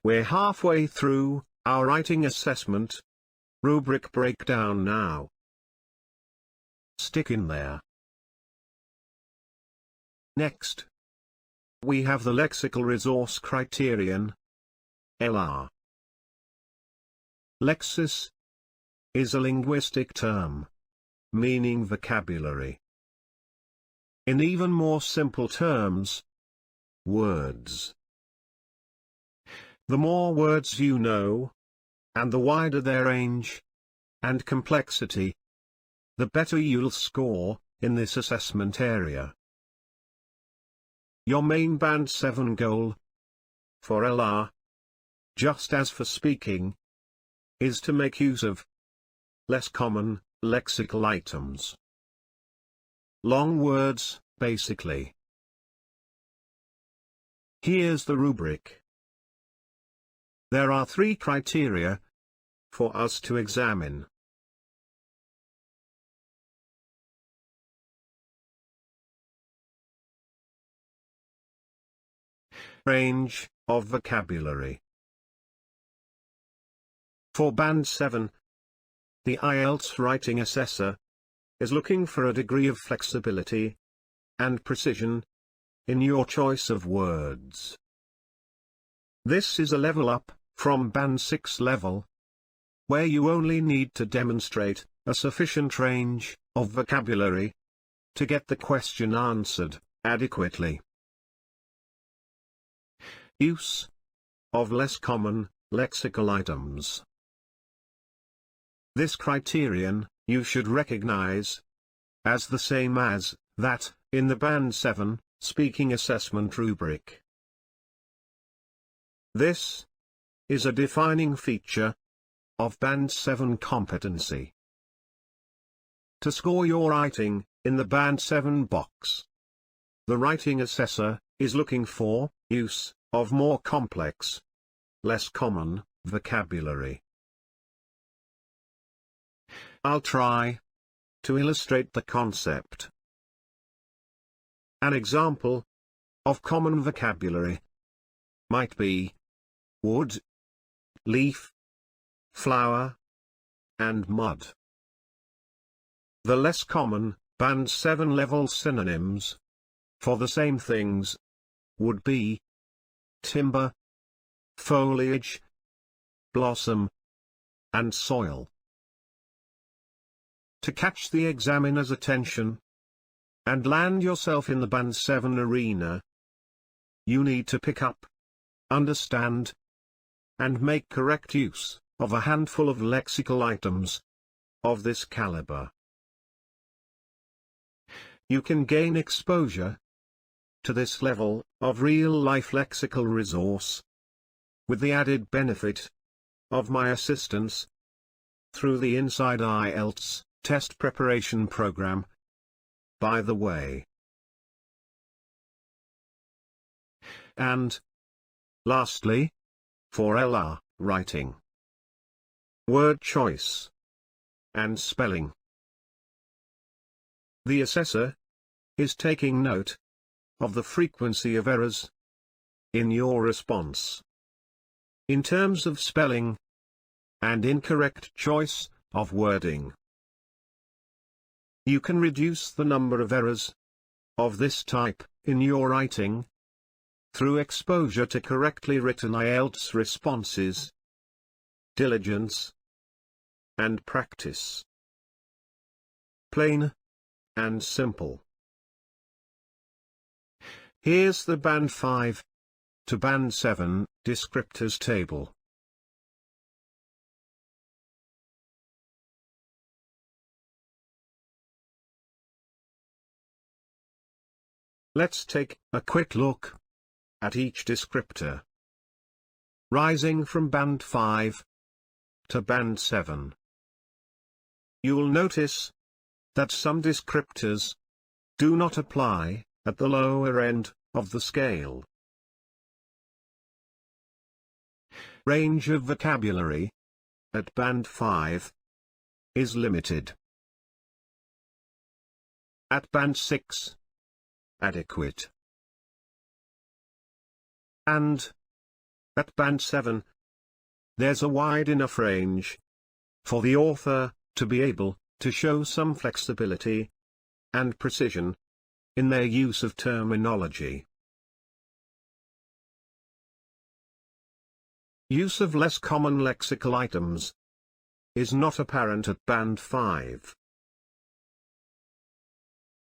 We're halfway through our writing assessment rubric breakdown now. Stick in there. Next, we have the lexical resource criterion, LR. Lexis is a linguistic term, meaning vocabulary. In even more simple terms, words. The more words you know, and the wider their range and complexity, the better you'll score in this assessment area. Your main Band 7 goal for LR, just as for speaking, is to make use of less common lexical items. Long words, basically. Here's the rubric. There are 3 criteria for us to examine. Range of vocabulary. For Band 7, the IELTS writing assessor is looking for a degree of flexibility and precision in your choice of words. This is a level up from Band 6 level, where you only need to demonstrate a sufficient range of vocabulary to get the question answered adequately. Use of less common lexical items. This criterion, you should recognize as the same as that in the Band 7 speaking assessment rubric. This is a defining feature of Band 7 competency. To score your writing in the Band 7 box, the writing assessor is looking for use of more complex, less common vocabulary. I'll try to illustrate the concept. An example of common vocabulary might be wood, leaf, flower, and mud. The less common Band 7 level synonyms for the same things would be timber, foliage, blossom, and soil. To catch the examiner's attention and land yourself in the Band 7 arena, you need to pick up, understand, and make correct use of a handful of lexical items of this caliber. You can gain exposure to this level of real-life lexical resource with the added benefit of my assistance through the Inside IELTS test preparation program, by the way. And, lastly, for LR writing, word choice and spelling. The assessor is taking note of the frequency of errors in your response in terms of spelling and incorrect choice of wording. You can reduce the number of errors of this type in your writing through exposure to correctly written IELTS responses, diligence, and practice. Plain and simple. Here's the Band 5 to Band 7 descriptors table. Let's take a quick look at each descriptor. Rising from Band 5 to Band 7. You'll notice that some descriptors do not apply at the lower end of the scale. Range of vocabulary at Band 5 is limited. At Band 6, adequate. And At Band 7, there's a wide enough range for the author to be able to show some flexibility and precision in their use of terminology. Use of less common lexical items is not apparent at Band 5.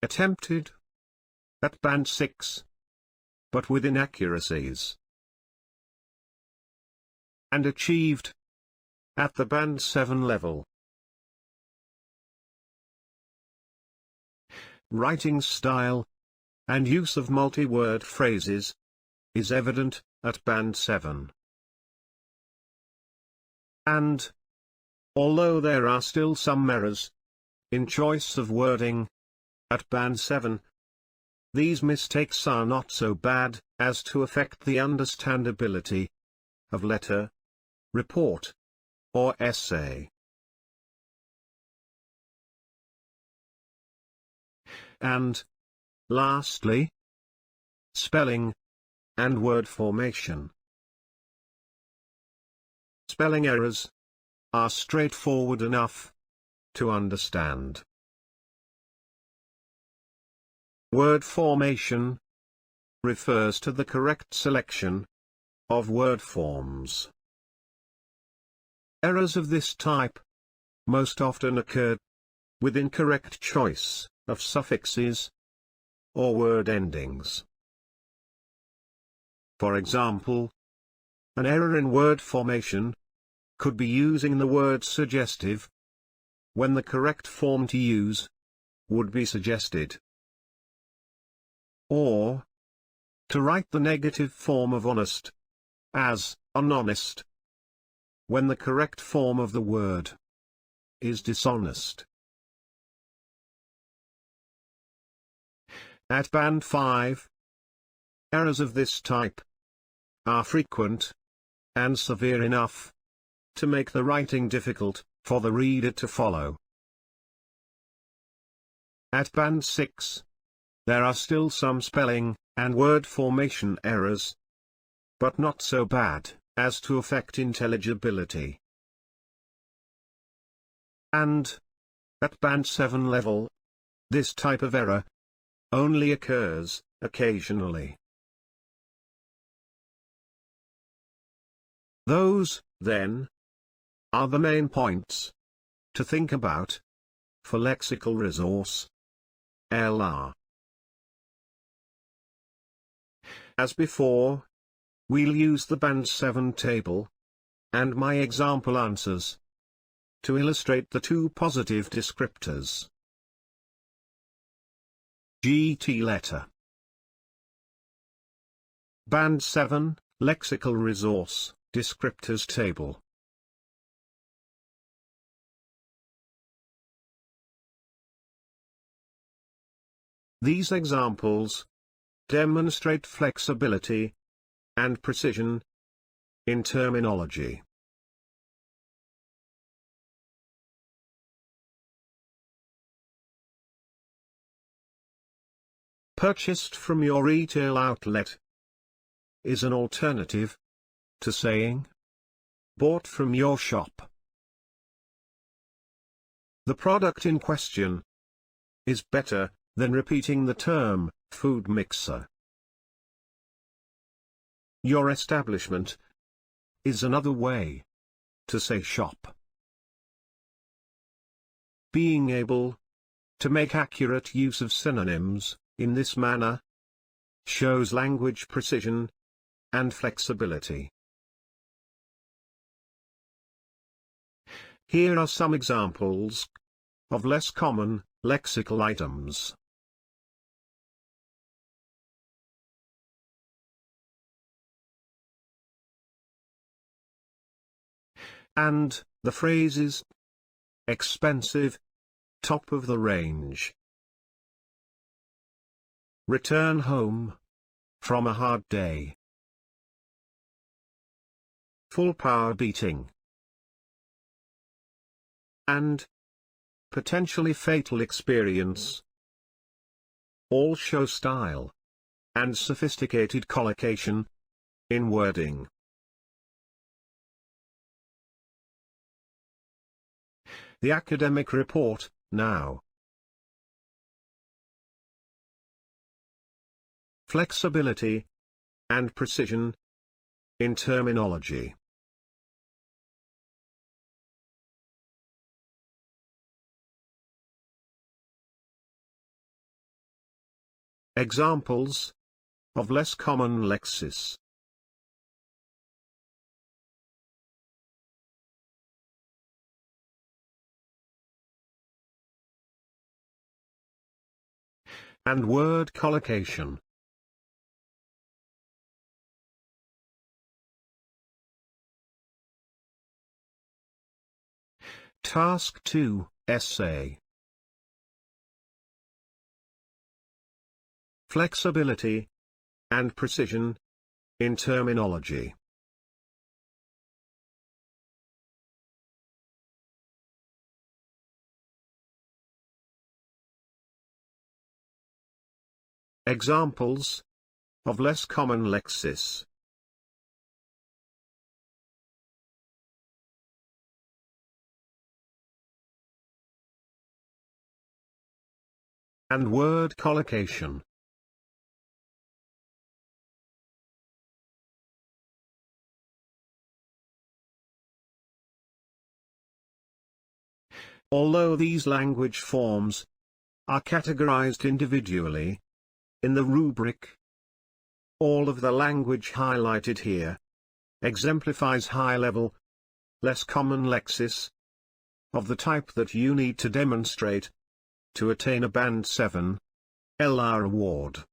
Attempted at Band 6, but with inaccuracies. And achieved at the Band 7 level. Writing style and use of multi-word phrases is evident at Band 7. And, although there are still some errors in choice of wording at Band 7, these mistakes are not so bad as to affect the understandability of letter, report, or essay. And, lastly, spelling and word formation. Spelling errors are straightforward enough to understand. Word formation refers to the correct selection of word forms. Errors of this type most often occur with incorrect choice of suffixes or word endings. For example, an error in word formation could be using the word suggestive when the correct form to use would be suggested. Or, to write the negative form of honest as unhonest when the correct form of the word is dishonest. At Band 5, errors of this type are frequent and severe enough to make the writing difficult for the reader to follow. At Band 6, there are still some spelling and word formation errors, but not so bad as to affect intelligibility. And, at Band 7 level, this type of error only occurs occasionally. Those, then, are the main points to think about for lexical resource LR. As before, we'll use the Band 7 table and my example answers to illustrate the two positive descriptors. GT letter. Band 7, Lexical Resource, Descriptors Table. These examples demonstrate flexibility and precision in terminology. Purchased from your retail outlet is an alternative to saying bought from your shop. The product in question is better than repeating the term food mixer. Your establishment is another way to say shop. Being able to make accurate use of synonyms in this manner shows language precision and flexibility. Here are some examples of less common lexical items. And the phrases expensive, top of the range. Return home from a hard day. Full power beating. And potentially fatal experience. All show style and sophisticated collocation in wording. The academic report, now. Flexibility and precision in terminology. Examples of less common lexis. And word collocation. Task 2, Essay. Flexibility and precision in terminology. Examples of less common lexis. And word collocation. Although these language forms are categorized individually in the rubric, all of the language highlighted here exemplifies high-level, less common lexis of the type that you need to demonstrate to attain a Band 7 LR award.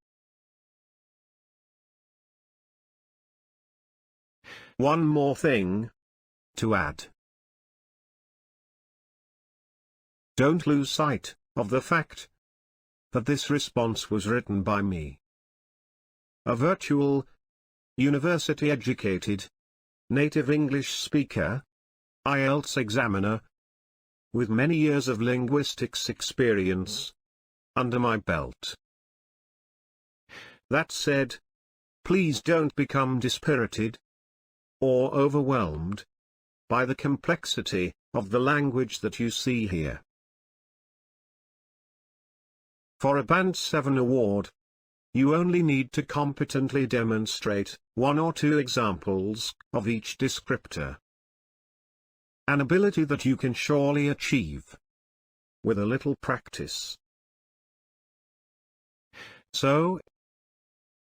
One more thing to add. Don't lose sight of the fact that this response was written by me, a virtual, university-educated, native English speaker, IELTS examiner, with many years of linguistics experience under my belt. That said, please don't become dispirited or overwhelmed by the complexity of the language that you see here. For a Band 7 award, you only need to competently demonstrate 1 or 2 examples of each descriptor. An ability that you can surely achieve with a little practice. So,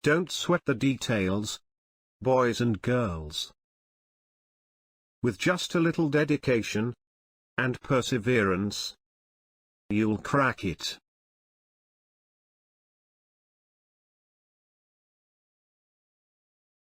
don't sweat the details, boys and girls. With just a little dedication and perseverance, you'll crack it.